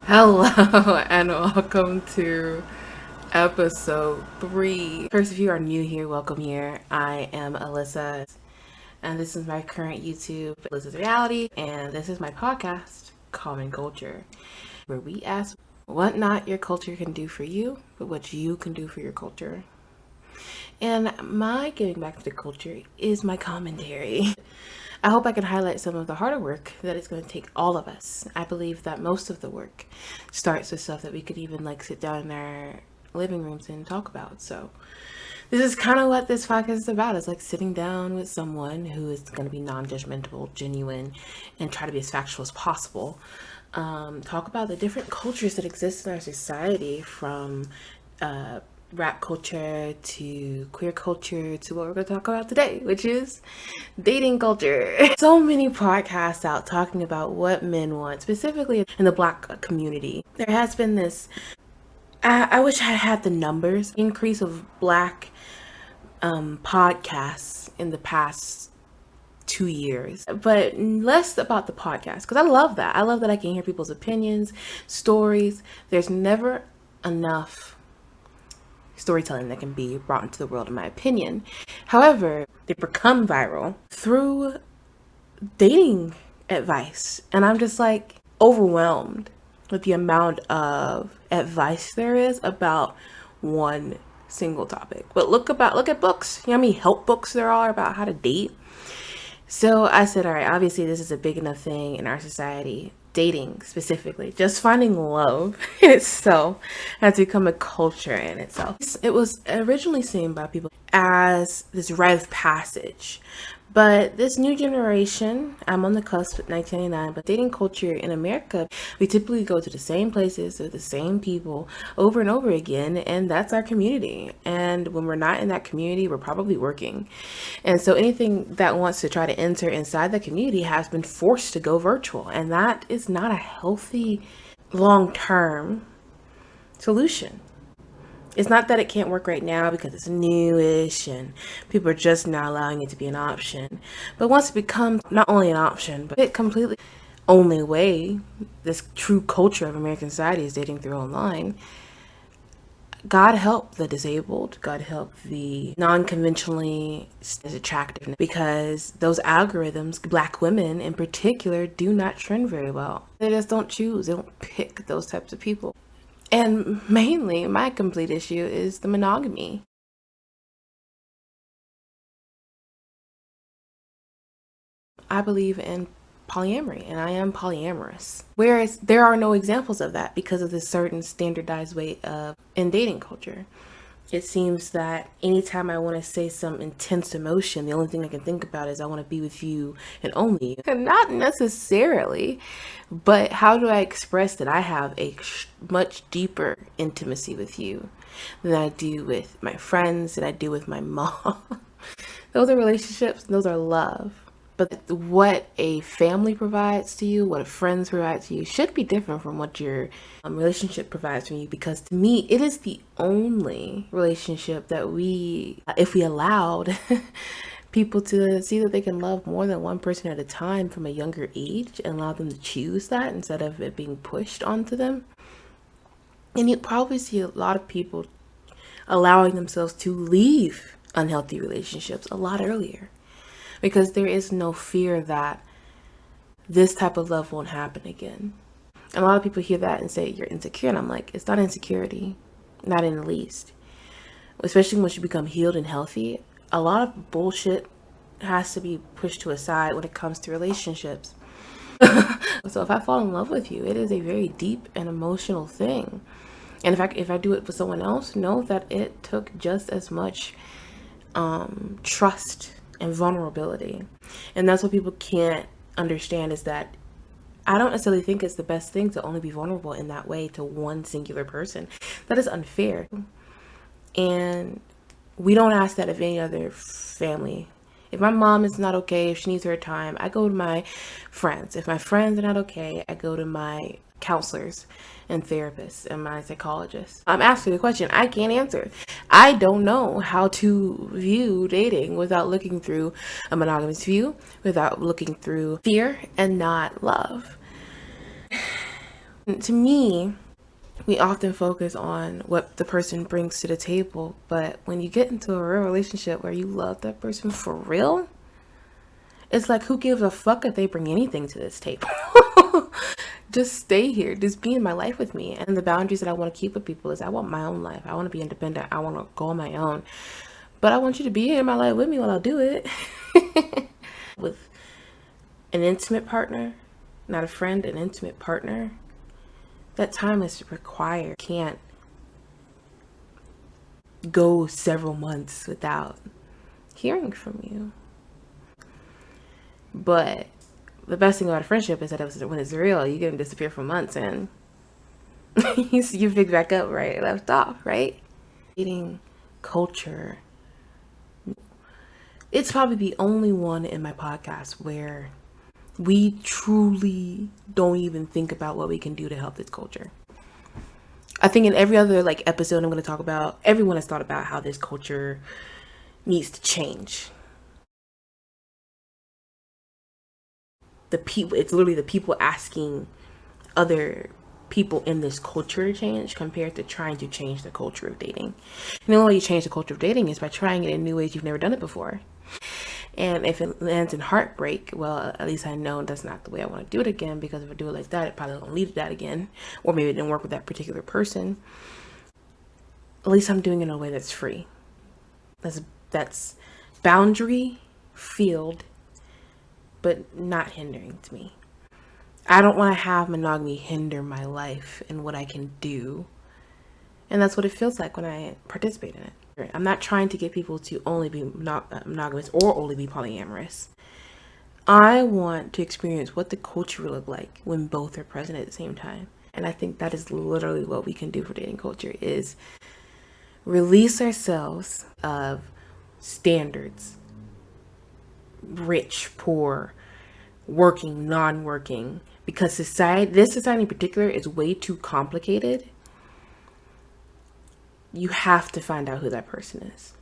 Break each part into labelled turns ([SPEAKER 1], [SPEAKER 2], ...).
[SPEAKER 1] Hello and welcome to episode 3. First, if you are new here, welcome here. I am Alyssa and this is my current YouTube, Alyssa's Reality, and this is my podcast, Common Culture, where we ask what not your culture can do for you, but what you can do for your culture. And my giving back to the culture is my commentary. I hope I can highlight some of the harder work that it's going to take all of us. I believe that most of the work starts with stuff that we could even sit down in our living rooms and talk about. So this is kind of what this podcast is about. It's like sitting down with someone who is going to be non-judgmental, genuine, and try to be as factual as possible. Talk about the different cultures that exist in our society, from rap culture to queer culture to what we're going to talk about today, which is dating culture. So many podcasts out talking about what men want, specifically in the Black community. There has been this, I wish I had the numbers, increase of Black podcasts in the past 2 years, but less about the podcast, because I love that. I love that I can hear people's opinions, stories. There's never enough storytelling that can be brought into the world, in my opinion. However, they become viral through dating advice, and I'm just overwhelmed with the amount of advice there is about one single topic. But look at books. You know how many help books there are about how to date? So I said, all right, obviously this is a big enough thing in our society. Dating specifically, just finding love in itself has become a culture in itself. It was originally seen by people as this rite of passage, but this new generation, I'm on the cusp of 1999, but dating culture in America, we typically go to the same places with the same people over and over again, and that's our community. And when we're not in that community, we're probably working. And so anything that wants to try to enter inside the community has been forced to go virtual, and that is not a healthy long-term solution. It's not that it can't work right now because it's newish and people are just now allowing it to be an option. But once it becomes not only an option, but it completely only way this true culture of American society is dating through online, God help the disabled, God help the non-conventionally as attractive, because those algorithms, Black women in particular, do not trend very well. They just don't choose, they don't pick those types of people. And mainly, my complete issue is the monogamy. I believe in polyamory, and I am polyamorous. Whereas there are no examples of that because of this certain standardized way of in dating culture. It seems that anytime I want to say some intense emotion, the only thing I can think about is I want to be with you and only you. And not necessarily, but how do I express that I have a much deeper intimacy with you than I do with my friends, than I do with my mom? Those are relationships, those are love. But what a family provides to you, what a friends provide to you, should be different from what your relationship provides for you. Because to me, it is the only relationship that if we allowed people to see that they can love more than one person at a time from a younger age and allow them to choose that instead of it being pushed onto them. And you'd probably see a lot of people allowing themselves to leave unhealthy relationships a lot earlier, because there is no fear that this type of love won't happen again. And a lot of people hear that and say, you're insecure. And I'm like, it's not insecurity, not in the least. Especially once you become healed and healthy, a lot of bullshit has to be pushed to a side when it comes to relationships. So if I fall in love with you, it is a very deep and emotional thing. And if I do it for someone else, know that it took just as much trust and vulnerability. And that's what people can't understand, is that I don't necessarily think it's the best thing to only be vulnerable in that way to one singular person. That is unfair. And we don't ask that of any other family. If my mom is not okay, if she needs her time, I go to my friends. If my friends are not okay, I go to my counselors and therapists and my psychologists. I'm asking a question I can't answer. I don't know how to view dating without looking through a monogamous view, without looking through fear and not love. To me, we often focus on what the person brings to the table, but when you get into a real relationship where you love that person for real, it's like, who gives a fuck if they bring anything to this table? Just stay here. Just be in my life with me. And the boundaries that I want to keep with people is I want my own life. I want to be independent. I want to go on my own. But I want you to be in my life with me while I do it. With an intimate partner, not a friend, an intimate partner, that time is required. Can't go several months without hearing from you. But the best thing about a friendship is that when it's real, you can disappear for months and you pick back up right left off, right? Dating culture. It's probably the only one in my podcast where we truly don't even think about what we can do to help this culture. I think in every other episode I'm going to talk about, everyone has thought about how this culture needs to change. It's literally the people asking other people in this culture to change compared to trying to change the culture of dating. And the only way you change the culture of dating is by trying it in new ways you've never done it before. And if it lands in heartbreak, well, at least I know that's not the way I want to do it again, because if I do it like that, it probably won't lead to that again. Or maybe it didn't work with that particular person. At least I'm doing it in a way that's free. That's boundary filled, but not hindering to me. I don't want to have monogamy hinder my life and what I can do. And that's what it feels like when I participate in it. I'm not trying to get people to only be monogamous or only be polyamorous. I want to experience what the culture will look like when both are present at the same time. And I think that is literally what we can do for dating culture, is release ourselves of standards, rich, poor, working, non-working, because this society in particular is way too complicated. You have to find out who that person is.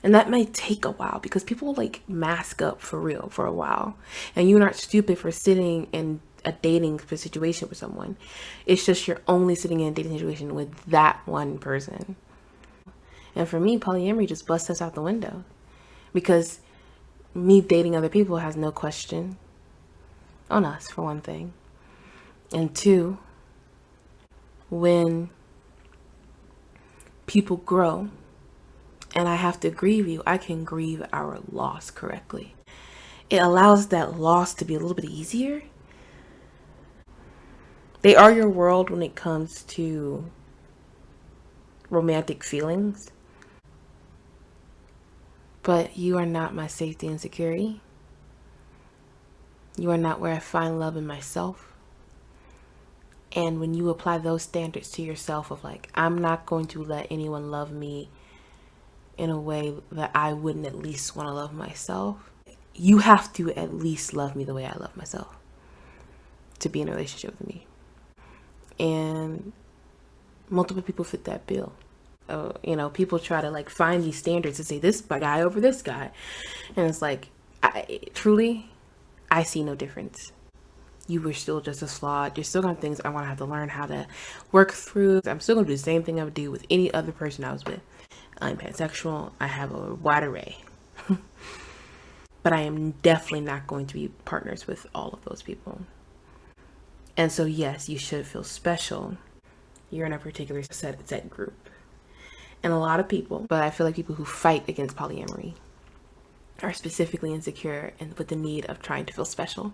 [SPEAKER 1] And that may take a while because people mask up for real for a while. And you're not stupid for sitting in a dating situation with someone. It's just you're only sitting in a dating situation with that one person. And for me, polyamory just busts us out the window. Because me dating other people has no question on us, for one thing. And two, when people grow and I have to grieve you, I can grieve our loss correctly. It allows that loss to be a little bit easier. They are your world when it comes to romantic feelings, but you are not my safety and security. You are not where I find love in myself. And when you apply those standards to yourself of I'm not going to let anyone love me in a way that I wouldn't at least want to love myself, you have to at least love me the way I love myself to be in a relationship with me. And multiple people fit that bill. People try to find these standards and say this guy over this guy. And it's I see no difference. You were still just as flawed. You're still going to have things I want to have to learn how to work through. I'm still going to do the same thing I would do with any other person I was with. I'm pansexual. I have a wide array. But I am definitely not going to be partners with all of those people. And so, yes, you should feel special. You're in a particular set group. And a lot of people, but I feel like people who fight against polyamory are specifically insecure and with the need of trying to feel special.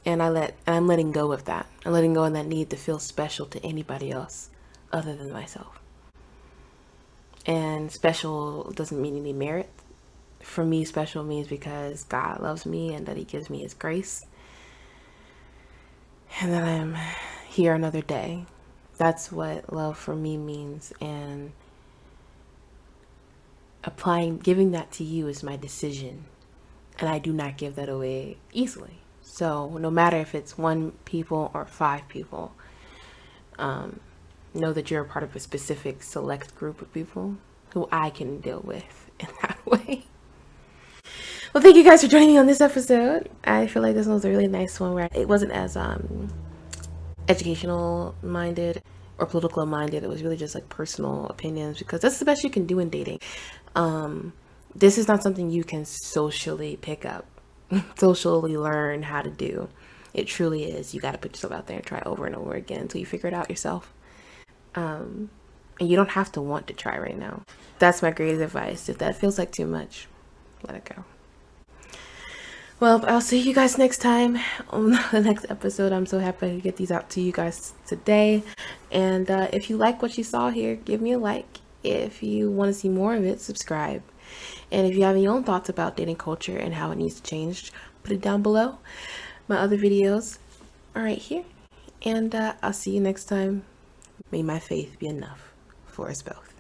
[SPEAKER 1] And I'm letting go of that. I'm letting go of that need to feel special to anybody else other than myself. And special doesn't mean any merit. For me, special means because God loves me and that He gives me His grace. And that I'm here another day. That's what love for me means. And giving that to you is my decision. And I do not give that away easily. So no matter if it's 1 people or 5 people, know that you're a part of a specific select group of people who I can deal with in that way. Well, thank you guys for joining me on this episode. I feel like this one was a really nice one where it wasn't as educational minded or political minded. It was really just like personal opinions, because that's the best you can do in dating. This is not something you can socially pick up, socially learn how to do. It truly is. You got to put yourself out there and try over and over again until you figure it out yourself. And you don't have to want to try right now. That's my greatest advice. If that feels like too much, let it go. Well, I'll see you guys next time on the next episode. I'm so happy to get these out to you guys today. And if you like what you saw here, give me a like. If you want to see more of it, subscribe. And if you have your own thoughts about dating culture and how it needs to change, put it down below. My other videos are right here. And I'll see you next time. May my faith be enough for us both.